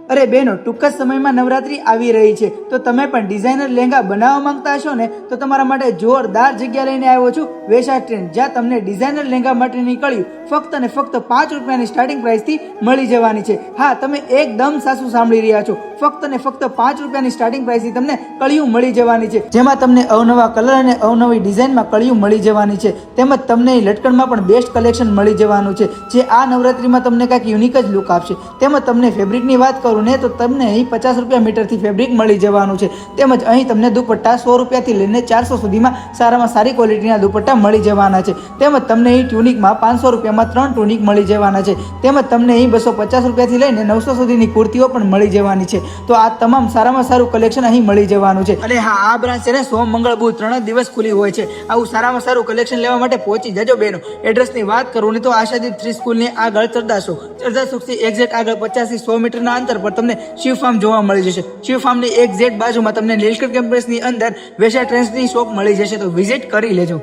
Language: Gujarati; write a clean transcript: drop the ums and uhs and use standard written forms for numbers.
અરે બેનો, ટૂંક જ સમયમાં નવરાત્રી આવી રહી છે, તો તમે પણ ડિઝાઇનર લહેંગા બનાવવા માંગતા હશો ને, તો તમારા માટે જોરદાર જગ્યા લઈને આવ્યો છું, વેશા ટ્રેન્ડ, જ્યાં તમને ડિઝાઇનર લહેંગા માટેની કળીઓ ફક્ત અને ફક્ત 5 રૂપિયાની સ્ટાર્ટિંગ પ્રાઇસથી મળી જવાની છે. હા, તમે એકદમ સાચું સાંભળી રહ્યા છો, ફક્ત અને ફક્ત 5 રૂપિયાની સ્ટાર્ટિંગ પ્રાઇસથી તમને કળીઓ મળી જવાની છે, જેમાં તમને અવનવા કલર અને અવનવી ડિઝાઇનમાં કળીઓ મળી જવાની છે. તેમજ તમને લટકણમાં પણ બેસ્ટ કલેક્શન મળી જવાનું છે, જે આ નવરાત્રીમાં તમને કાંઈક યુનિક જ લુક આપશે. તેમજ તમને ફેબ્રિકની વાત કરું ને, તો તમને અહીં 50 રૂપિયા મીટરથી ફેબ્રિક મળી જવાનું છે. તેમજ અહીં તમને દુપટ્ટા 100 રૂપિયાથી લઈને 400 સુધીમાં સારામાં સારી ક્વોલિટીના દુપટ્ટા મળી જવાના છે. તેમજ તમને અહીં ટ્યુનિકમાં 500 રૂપિયામાં 3 ટ્યુનિક મળી જવાના છે. તેમજ તમને અહીં 250 રૂપિયાથી લઈને 900 સુધીની કુર્તીઓ પણ મળી જવાની છે. તો આ તમામ સારામાં સારું કલેક્શન અહીં મળી જવાનું છે. અને હા, આ બ્રાન્ચ છે ને સોમ મંગળ બુધ 3 જ દિવસ ખુલ્લી હોય છે. આવું સારામાં સારું કલેક્શન લેવા માટે પહોંચી જજો બેનો. એડ્રેસની વાત કરું ને, તો આશાદીપ 3 સ્કૂલની આગળ ચરદાર ચોકથી એક્ઝેક્ટ આગળ 50 થી 100 મીટરના અંતર પર તમને શિવ ફાર્મ જોવા મળી જશે. શિવ ફાર્મની એક્ઝેક્ટ બાજુમાં તમને નીલકંઠ કેમ્પસની અંદર વેશા ટ્રેન્ડ્સની શોપ મળી જશે, તો વિઝિટ કરી લેજો.